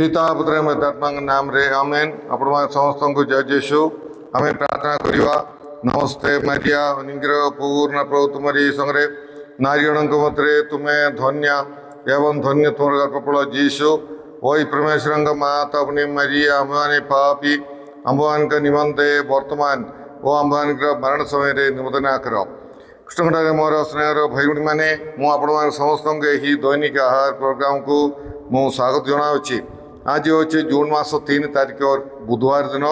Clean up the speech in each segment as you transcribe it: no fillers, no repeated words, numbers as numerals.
पिता पुत्र आत्मा नाम रे आमेन। आपण समस्त को जय जेसु आम प्रार्थना करवा। नमस्ते मारिया निग्रह पूर्ण प्रभु तुम्हारी संगे नारीगण मध्य तुम्हें धन्य एवं धन्य तुम कपल जीशु वही परमेश्वर माता अपनी मारिया आम पापी आम का निमंते वर्तमान वो आम मरण समय निमंत्रण कर कृष्णठारे मोर स्नेहर भाई भाई मैंने मुझे समस्त दैनिक आहार प्रोग्राम को मु स्वागत जनावि। आज हूँ जून मास 3 तारिख बुधवार दिन।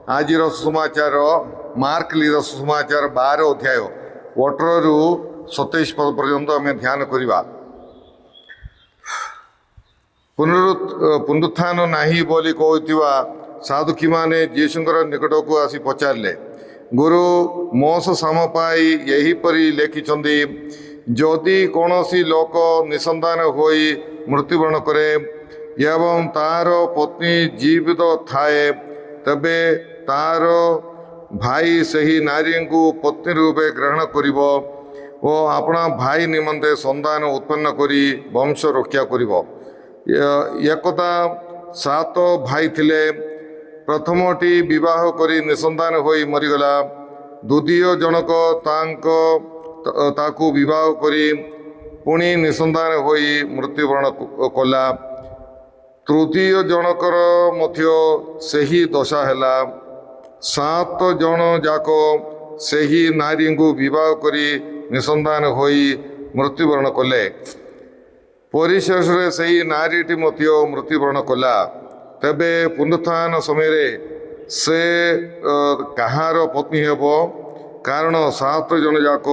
आज सुसमाचार मार्क लिखित सुसमाचार 12 अध्याय 18 रु 27 पद पर्यंत आम ध्यान करवा। पुनरुत्थान नाही बोली कहूथिबा साधुकी माने जीशुंकर निकट को आसी पचारे, गुरु मोस साम पाई यही परी लेखिछंदी, जदि कौनसी लोक निसंतान होई मृत्युवरण करे एवं तार पत्नी जीवित थाए तबे तार भाई सही नारी को पत्नी रूपे ग्रहण करिवो ओ अपना भाई निमंते संतान उत्पन्न करी वंश रक्षा करिवो। एकदा 7 भाई थिले, प्रथमटी विवाह करी निसंतान होई मरीगला, द्वितीय जनक ताकू विवाह करी पुणी निसंतान होई मृत्युवरण कला, तृतीय जनकर मध्य सही दशा हैला। 7 जन जाक सही नारी को विवाह करी निसंतान होई मृत्युवरण कले, परिशेष सही नारीटी मध्य मृत्युवरण कला। तेबे पुनरुत्थान समय से कहार पत्नी हेब, कारण 7 जन जाक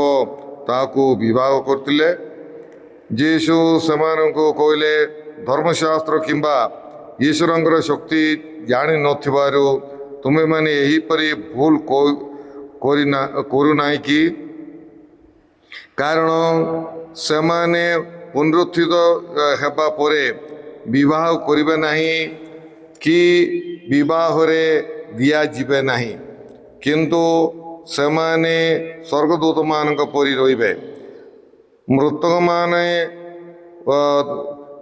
ताकू विवाह करतिले। जीशु सेमानंकु कहले, धर्मशास्त्र किंबा ईश्वरंकर शक्ति जानी नथिबारु तुमे माने यही परी भूल करू नाही कि, कारण सेमाने पुनरुत्थित हेबा परे विवाह करिबे नाही कि विवाह रे दिया जिबे नाही, किंतु सेमाने स्वर्गदूत मानक परी रहिबे। मृतक माने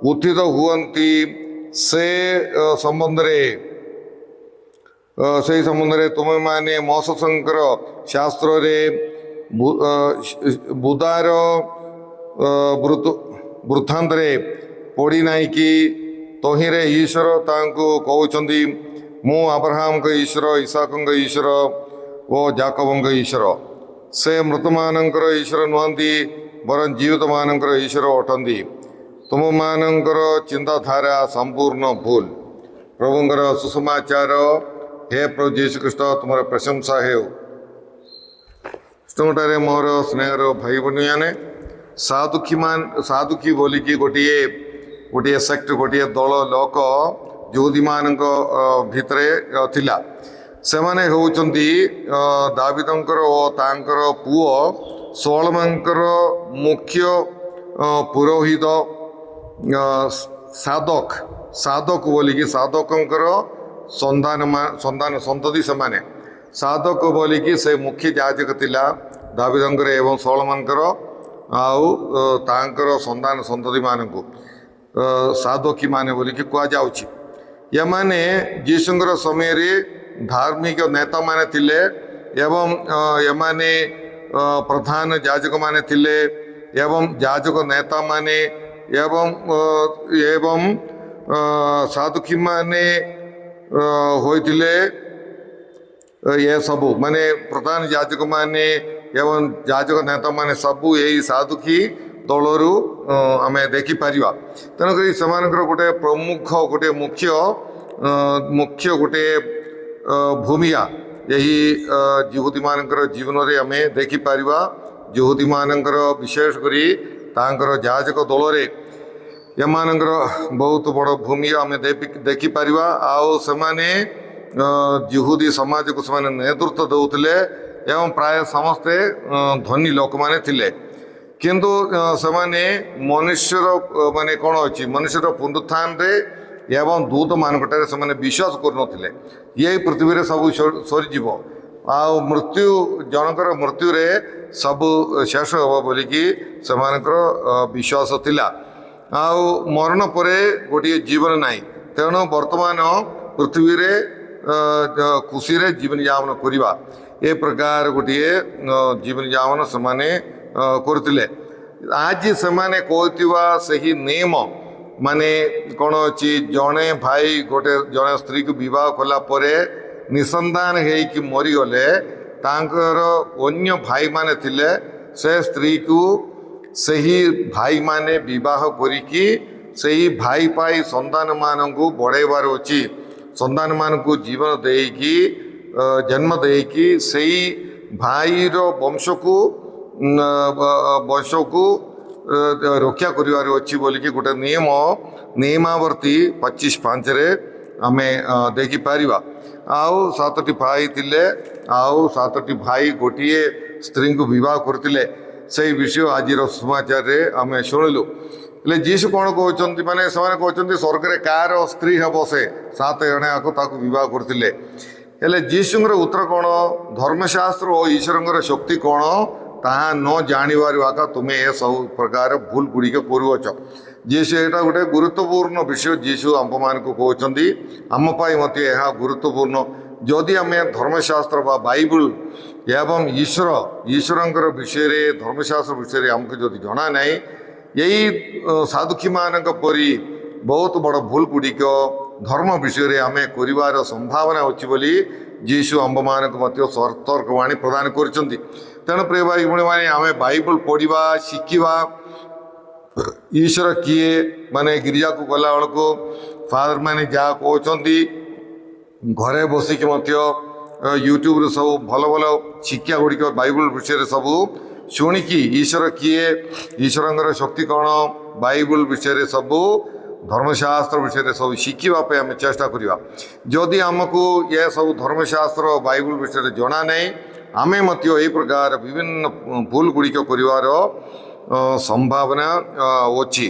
उत्थित हुअन्ति से संबंध रे तुमे माने मोसशंकर शास्त्र रे बुदार वृत्तांत रे पढ़ी नाही कि, तहिरे ईश्वर तांको कहउछंदी, मु अब्राहम का ईश्वर, इसहाक का ईश्वर और जाकब का ईश्वर। से मृत मानकर ईश्वर नुहंती, वरन जीवित मानकर ईश्वर अटंती। तुम मानकर चिंताधारा संपूर्ण भूल। प्रभुंकर सुसमाचार। हे प्रभु जीशु ख्रीष्ट तुम्हारा प्रशंसा है। कृष्णठारे मोर स्नेहर भाई भाई मैंने साधुकी बोलिकी गोटे सेक्ट गोटे दल लोक यहूदी मान भितरे थिला। सेमाने होउचंदी दाविदंकर ओ तांकर पुओ सोलमंकर मुख्य पुरोहित साधक बोलिकी साधकंकर संतान संतति सेमाने साधक बोलिकी से मुख्य याजक थिला दाविदंकर एवं सोलमंकर आउ तांकर संतान संतति मानकु साधकी माने बोलिकी कह जाउछि। यमाने जीशुंकर समय रे धार्मिक नेता माने थिले एवं यमाने प्रधान याजक माने थिले एवं याजक नेता माने एवं साधुकी माने होइथिले। ये सबू माने प्रधान याजक माने एवं याजक नेता माने सबू यही साधुकी दलरू आम देखिपर। तेणुक से गोटे प्रमुख गोटे मुख्य गोटे भूमिका यही यहूदी मानकर जीवन में आम देखिपर। यहूदी मानकर विशेष करी तांकर याजक दल रे यमानकर बहुत बड़ भूमिका आम देखिपर। आउ सेमाने यहूदी समाज को सेमाने नेतृत्व देउथिले एवं प्राय समस्ते धनी लोक माने थिले, किंतु सेमाने मनुष्यर माने कौन अच्छी मनुष्यर पुनरुत्थान रे एवं दूत मानकटारे सेमाने विश्वास करुनथिले। यही पृथ्वी रे सब सरीजीव आ मृत्यु जनकर मृत्यु रे सब शेष हो बोलिकी सेमानकर विश्वास थिला। आ मरण परे गोटे जीवन नाई ତେଣୁ ବର୍ତ୍ତମାନ ପୃଥିବୀରେ ଖୁସିରେ ଜୀବନଯାପନ କରିବା ଏ ପ୍ରକାର ଗୋଟିଏ ଜୀବନଯାପନ ସେମାନେ କରୁଥିଲେ। ଆଜି ସେମାନେ କହୁଥିବା ସେହି ନିୟମ ମାନେ କ'ଣ ଅଛି, ଜଣେ ଭାଇ ଜଣେ ସ୍ତ୍ରୀକୁ ବିବାହ କଲା ପରେ ନିଃସନ୍ତାନ ହେଇକି ମରିଗଲେ ତାଙ୍କର ଅନ୍ୟ ଭାଇମାନେ ଥିଲେ ସେ ସ୍ତ୍ରୀକୁ ସେହି ଭାଇମାନେ ବିବାହ କରିକି ସେହି ଭାଇ ପାଇଁ ସନ୍ତାନମାନଙ୍କୁ ବଢ଼େଇବାର ଅଛି। ସନ୍ତାନମାନଙ୍କୁ ଜୀବନ ଦେଇକି ଜନ୍ମ ଦେଇକି ସେଇ ଭାଇର ବଂଶକୁ ରକ୍ଷା କରିବାର ଅଛି ବୋଲିକି ଗୋଟେ ନିୟମାବର୍ତ୍ତୀ 25:5 ଆମେ ଦେଖିପାରିବା। ଆଉ 7ଟି ଭାଇ ଥିଲେ, ଆଉ 7ଟି ଭାଇ ଗୋଟିଏ ସ୍ତ୍ରୀଙ୍କୁ ବିବାହ କରିଥିଲେ। ସେଇ ବିଷୟ ଆଜିର ସମାଚାରରେ ଆମେ ଶୁଣିଲୁ। ହେଲେ ଯୀଶୁ କ'ଣ କହୁଛନ୍ତି, ମାନେ ସେମାନେ କହୁଛନ୍ତି ସ୍ୱର୍ଗରେ କାହାର ସ୍ତ୍ରୀ ହେବ, ସେ 7 ଜଣ ଆକୁ ତାକୁ ବିବାହ କରିଥିଲେ। ହେଲେ ଯୀଶୁଙ୍କର ଉତ୍ତର କ'ଣ, ଧର୍ମଶାସ୍ତ୍ର ଓ ଈଶ୍ୱରଙ୍କର ଶକ୍ତି କ'ଣ ତାହା ନ ଜାଣିବାରୁ ଆକା ତୁମେ ଏସବୁ ପ୍ରକାର ଭୁଲ ଗୁଡ଼ିକ କରୁଅଛ। ଯୀଶୁ ଏଇଟା ଗୋଟେ ଗୁରୁତ୍ୱପୂର୍ଣ୍ଣ ବିଷୟ ଯୀଶୁ ଆମ୍ଭମାନଙ୍କୁ କହୁଛନ୍ତି। ଆମ ପାଇଁ ମଧ୍ୟ ଏହା ଗୁରୁତ୍ୱପୂର୍ଣ୍ଣ। ଯଦି ଆମେ ଧର୍ମଶାସ୍ତ୍ର ବା ବାଇବଲ ଏବଂ ଈଶ୍ୱରଙ୍କର ବିଷୟରେ, ଧର୍ମଶାସ୍ତ୍ର ବିଷୟରେ ଆମକୁ ଯଦି ଜଣା ନାହିଁ, ଏଇ ସାଧୁକ୍ଷୀମାନଙ୍କ ପରି ବହୁତ ବଡ଼ ଭୁଲ ଗୁଡ଼ିକ ଧର୍ମ ବିଷୟରେ ଆମେ କରିବାର ସମ୍ଭାବନା ଅଛି ବୋଲି ଯୀଶୁ ଆମ୍ଭମାନଙ୍କୁ ମଧ୍ୟ ସତର୍କବାଣୀ ପ୍ରଦାନ କରିଛନ୍ତି। ତେଣୁ ପ୍ରିୟ ଭାଇ ଭଉଣୀମାନେ, ଆମେ ବାଇବଲ ପଢ଼ିବା, ଶିଖିବା ଈଶ୍ୱର କିଏ, ମାନେ ଗିର୍ଜାକୁ ଗଲାବେଳକୁ ଫାଦରମାନେ ଯାହା କହୁଛନ୍ତି, ଘରେ ବସିକି ମଧ୍ୟ ୟୁଟ୍ୟୁବରେ ସବୁ ଭଲ ଭଲ ଶିକ୍ଷା ଗୁଡ଼ିକ ବାଇବଲ ବିଷୟରେ ସବୁ ଶୁଣିକି ଈଶ୍ୱର କିଏ, ଈଶ୍ୱରଙ୍କର ଶକ୍ତି କ'ଣ, ବାଇବଲ ବିଷୟରେ ସବୁ ଧର୍ମଶାସ୍ତ୍ର ବିଷୟରେ ସବୁ ଶିଖିବା ପାଇଁ ଆମେ ଚେଷ୍ଟା କରିବା। ଯଦି ଆମକୁ ଏସବୁ ଧର୍ମଶାସ୍ତ୍ର ବାଇବଲ ବିଷୟରେ ଜଣା ନାହିଁ, ଆମେ ମଧ୍ୟ ଏହି ପ୍ରକାର ବିଭିନ୍ନ ଭୁଲ ଗୁଡ଼ିକ କରିବାର ସମ୍ଭାବନା ଅଛି।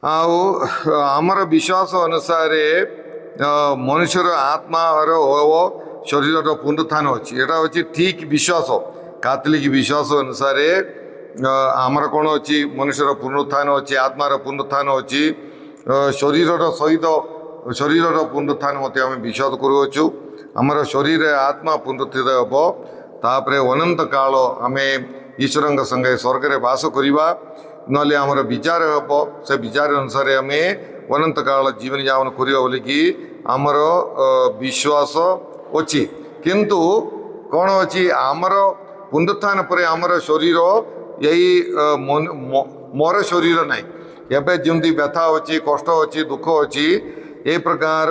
ଆଉ ଆମର ବିଶ୍ୱାସ ଅନୁସାରେ ମନୁଷ୍ୟର ଆତ୍ମାର ଓ ଶରୀରର ପୁନରୁତ୍ଥାନ ଅଛି। ଏଇଟା ହେଉଛି ଠିକ୍ ବିଶ୍ୱାସ। କାଥଲିକ ବିଶ୍ୱାସ ଅନୁସାରେ ଆମର କ'ଣ ଅଛି, ମନୁଷ୍ୟର ପୁନରୁତ୍ଥାନ ଅଛି, ଆତ୍ମାର ପୁନରୁତ୍ଥାନ ଅଛି, ଶରୀରର ପୁନରୁତ୍ଥାନ ମଧ୍ୟ ଆମେ ବିଶ୍ୱାସ କରୁଅଛୁ। ଆମର ଶରୀରରେ ଆତ୍ମା ପୁନରୁତ୍ଥିତ ହେବ, ତାପରେ ଅନନ୍ତ କାଳ ଆମେ ଈଶ୍ୱରଙ୍କ ସଙ୍ଗେ ସ୍ୱର୍ଗରେ ବାସ କରିବା, ନହେଲେ ଆମର ବିଚାର ହେବ। ସେ ବିଚାର ଅନୁସାରେ ଆମେ ଅନନ୍ତ କାଳ ଜୀବନଯାପନ କରିବା ବୋଲିକି ଆମର ବିଶ୍ୱାସ ଅଛି। କିନ୍ତୁ କ'ଣ ଅଛି, ଆମର ପୁନରୁତ୍ଥାନ ପରେ ଆମର ଶରୀର ଏଇ ମର ଶରୀର ନାହିଁ। ଏବେ ଯେମିତି ବ୍ୟଥା ଅଛି, କଷ୍ଟ ଅଛି, ଦୁଃଖ ଅଛି, ଏ ପ୍ରକାର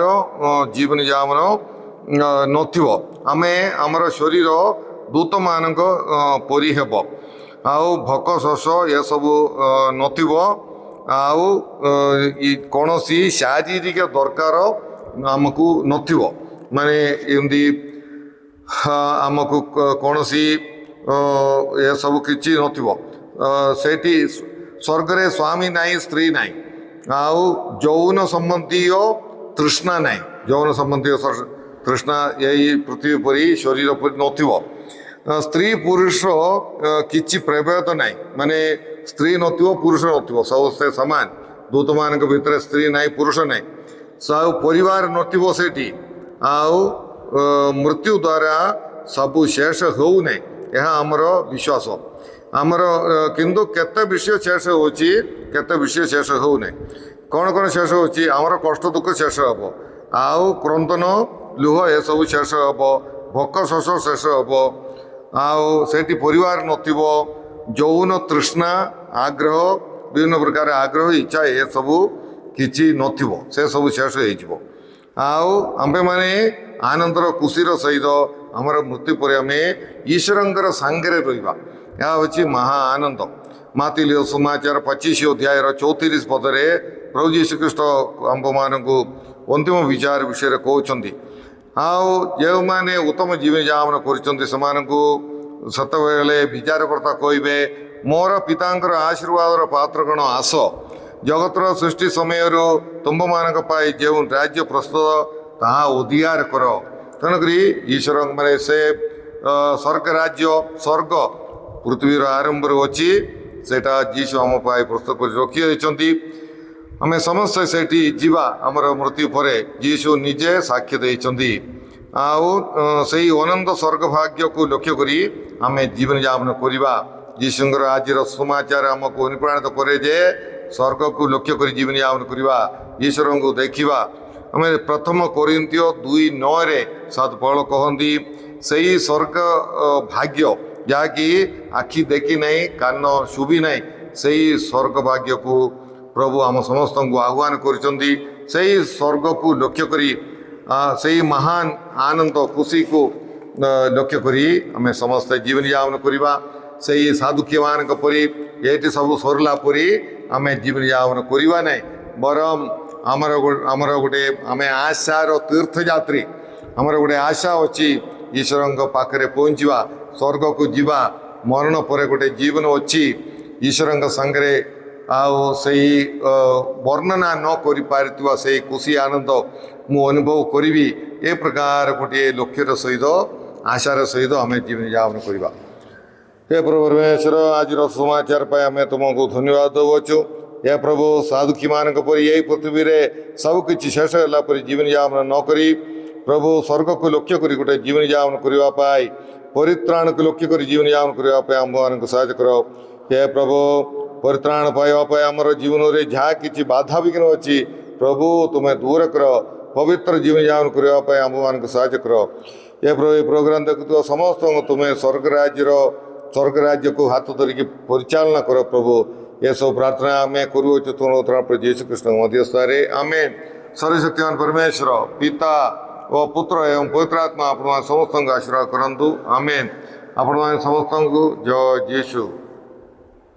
ଜୀବନଯାପନ ନଥିବ। ଆମର ଶରୀର ଦୂତମାନଙ୍କ ପରି ହେବ, ଆଉ ଭୋକ ଶୋଷ ଏସବୁ ନଥିବ, ଆଉ କୌଣସି ଶାରୀରିକ ଦରକାର ଆମକୁ ନଥିବ। ମାନେ ଏମିତି ଆମକୁ କୌଣସି ଏସବୁ କିଛି ନଥିବ। ସେଇଠି ସ୍ୱର୍ଗରେ ସ୍ୱାମୀ ନାହିଁ, ସ୍ତ୍ରୀ ନାହିଁ, ଆଉ ଯୌନ ସମ୍ବନ୍ଧୀୟ ତୃଷ୍ଣା ନାହିଁ। ଯୌନ ସମ୍ବନ୍ଧୀୟ ତୃଷ୍ଣା ଏଇ ପୃଥିବୀ ପରି ଶରୀର ପରି ନଥିବ। ସ୍ତ୍ରୀ ପୁରୁଷ କିଛି ପ୍ରଭେଦ ନାହିଁ, ମାନେ ସ୍ତ୍ରୀ ନଥିବ, ପୁରୁଷ ନଥିବ, ସମସ୍ତେ ସମାନ। ଦୂତମାନଙ୍କ ଭିତରେ ସ୍ତ୍ରୀ ନାହିଁ, ପୁରୁଷ ନାହିଁ। ଆଉ ପରିବାର ନଥିବ ସେଠି, ଆଉ ମୃତ୍ୟୁ ଦ୍ୱାରା ସବୁ ଶେଷ ହେଉନାହିଁ। ଏହା ଆମର ବିଶ୍ୱାସ। ଆମର କିନ୍ତୁ କେତେ ବିଷୟ ଶେଷ ହେଉଛି, କେତେ ବିଷୟ ଶେଷ ହେଉନାହିଁ। କ'ଣ କ'ଣ ଶେଷ ହେଉଛି, ଆମର କଷ୍ଟ ଦୁଃଖ ଶେଷ ହେବ, ଆଉ କ୍ରନ୍ଦନ ଲୁହ ଏସବୁ ଶେଷ ହେବ, ଭୋକ ଶୋଷ ଶେଷ ହେବ, ଆଉ ସେଇଠି ପରିବାର ନଥିବ, ଯୌନ ତୃଷ୍ଣା, ଆଗ୍ରହ, ବିଭିନ୍ନ ପ୍ରକାର ଆଗ୍ରହ, ଇଚ୍ଛା ଏସବୁ କିଛି ନଥିବ, ସେସବୁ ଶେଷ ହେଇଯିବ। ଆଉ ଆମ୍ଭେମାନେ ଆନନ୍ଦର ଖୁସିର ସହିତ ଆମର ମୃତ୍ୟୁ ପରେ ଆମେ ଈଶ୍ୱରଙ୍କର ସାଙ୍ଗରେ ରହିବା। ଏହା ହେଉଛି ମହା ଆନନ୍ଦ। ମାର୍କୋ ସୁସମାଚାର 25 ଅଧ୍ୟାୟର 34 ପଦରେ ପ୍ରଭୁ ଯୀଶୁଖ୍ରୀଷ୍ଟ ଆମ୍ଭମାନଙ୍କୁ ଅନ୍ତିମ ବିଚାର ବିଷୟରେ କହୁଛନ୍ତି। ଆଉ ଯେଉଁମାନେ ଉତ୍ତମ ଜୀବନଯାପନ କରିଛନ୍ତି ସେମାନଙ୍କୁ ସେତେବେଳେ ବିଚାରକର୍ତ୍ତା କହିବେ, ମୋର ପିତାଙ୍କର ଆଶୀର୍ବାଦର ପାତ୍ରଗଣ ଆସ, ଜଗତର ସୃଷ୍ଟି ସମୟରୁ ତୁମ୍ଭମାନଙ୍କ ପାଇଁ ଯେଉଁ ରାଜ୍ୟ ପ୍ରସ୍ତୁତ ତାହା ଅଧିକାର କର। ତେଣୁକରି ଈଶ୍ୱର ମାନେ ସେ ସ୍ୱର୍ଗ ରାଜ୍ୟ, ସ୍ୱର୍ଗ ପୃଥିବୀର ଆରମ୍ଭରୁ ଅଛି, ସେଇଟା ଯୀଶୁ ଆମ ପାଇଁ ପ୍ରସ୍ତୁତ କରି ରଖିଛନ୍ତି। ଆମେ ସମସ୍ତେ ସେଇଠି ଯିବା ଆମର ମୃତ୍ୟୁ ପରେ ଯୀଶୁ ନିଜେ ସାକ୍ଷ୍ୟ ଦେଇଛନ୍ତି। ଆଉ ସେଇ ଅନନ୍ତ ସ୍ୱର୍ଗ ଭାଗ୍ୟକୁ ଲକ୍ଷ୍ୟ କରି ଆମେ ଜୀବନଯାପନ କରିବା। ଯୀଶୁଙ୍କର ଆଜିର ସମାଚାର ଆମକୁ ଅନୁପ୍ରାଣିତ କରେ ଯେ ସ୍ୱର୍ଗକୁ ଲକ୍ଷ୍ୟ କରି ଜୀବନଯାପନ କରିବା, ଈଶ୍ୱରଙ୍କୁ ଦେଖିବା। ଆମେ ପ୍ରଥମ କୋରିନ୍ଥୀୟ 2:9 ସାଧୁ ପୌଳ କହନ୍ତି, ସେଇ ସ୍ୱର୍ଗ ଭାଗ୍ୟ ଯାହାକି ଆଖି ଦେଖି ନାହିଁ, କାନ ଶୁଭି ନାହିଁ, ସେଇ ସ୍ୱର୍ଗ ଭାଗ୍ୟକୁ ପ୍ରଭୁ ଆମ ସମସ୍ତଙ୍କୁ ଆହ୍ୱାନ କରିଛନ୍ତି। ସେଇ ସ୍ୱର୍ଗକୁ ଲକ୍ଷ୍ୟ କରି ସେଇ ମହାନ ଆନନ୍ଦ ଖୁସିକୁ ଲକ୍ଷ୍ୟ କରି ଆମେ ସମସ୍ତେ ଜୀବନଯାପନ କରିବା। ସେଇ ସାଧୁକ୍ୟମାନଙ୍କ ପରି ଏଇଠି ସବୁ ସରିଲା ପରି ଆମେ ଜୀବନଯାପନ କରିବା ନାହିଁ, ବରଂ ଆମର ଗୋଟେ ଆମେ ଆଶାର ତୀର୍ଥଯାତ୍ରୀ। ଆମର ଗୋଟେ ଆଶା ଅଛି ଈଶ୍ୱରଙ୍କ ପାଖରେ ପହଞ୍ଚିବା, ସ୍ୱର୍ଗକୁ ଯିବା। ମରଣ ପରେ ଗୋଟେ ଜୀବନ ଅଛି ଈଶ୍ୱରଙ୍କ ସାଙ୍ଗରେ। ଆଉ ସେଇ ବର୍ଣ୍ଣନା ନ କରିପାରିଥିବା ସେଇ ଖୁସି ଆନନ୍ଦ ମୁଁ ଅନୁଭବ କରିବି। ଏ ପ୍ରକାର ଗୋଟିଏ ଲକ୍ଷ୍ୟର ସହିତ ଆଶାର ସହିତ ଆମେ ଜୀବନଯାପନ କରିବା। ହେ ପ୍ରଭୁ ପରମେଶ୍ୱର, ଆଜିର ସମାଚାର ପାଇଁ ଆମେ ତୁମକୁ ଧନ୍ୟବାଦ ଦେଉଅଛୁ। ହେ ପ୍ରଭୁ, ସାଧୁକୀମାନଙ୍କ ପରି ଏହି ପୃଥିବୀରେ ସବୁକିଛି ଶେଷ ହେଲା ପରି ଜୀବନଯାପନ ନ କରି ପ୍ରଭୁ ସ୍ୱର୍ଗକୁ ଲକ୍ଷ୍ୟ କରି ଗୋଟେ ଜୀବନଯାପନ କରିବା ପାଇଁ, ପରିତ୍ରାଣକୁ ଲକ୍ଷ୍ୟ କରି ଜୀବନଯାପନ କରିବା ପାଇଁ ଆମ୍ଭମାନଙ୍କୁ ସାହାଯ୍ୟ କର। ହେ ପ୍ରଭୁ, ପରିତ୍ରାଣ ପାଇବା ପାଇଁ ଆମର ଜୀବନରେ ଯାହା କିଛି ବାଧାବିଘ୍ନ ଅଛି ପ୍ରଭୁ ତୁମେ ଦୂର କର। ପବିତ୍ର ଜୀବନଯାପନ କରିବା ପାଇଁ ଆମ୍ଭମାନଙ୍କୁ ସାହାଯ୍ୟ କର। ଏ ପ୍ରଭୁ, ଏ ପ୍ରୋଗ୍ରାମ ଦେଖୁଥିବା ସମସ୍ତଙ୍କୁ ତୁମେ ସ୍ୱର୍ଗ ରାଜ୍ୟକୁ ହାତ ଧରିକି ପରିଚାଳନା କର ପ୍ରଭୁ। ଏସବୁ ପ୍ରାର୍ଥନା ଆମେ କରୁଅଛୁ ତୁମ ପ୍ରଭୁ ଯୀଶୁ କୃଷ୍ଣଙ୍କ ମଧ୍ୟସ୍ଥରେ, ଆମେନ୍। ସର୍ବଶକ୍ତିମାନ ପରମେଶ୍ୱର ପିତା ଓ ପୁତ୍ର ଏବଂ ପବିତ୍ର ଆତ୍ମା ଆପଣମାନେ ସମସ୍ତଙ୍କୁ ଆଶୀର୍ବାଦ କରନ୍ତୁ, ଆମେନ୍। ଆପଣମାନେ ସମସ୍ତଙ୍କୁ ଜୟ ଯୀଶୁ।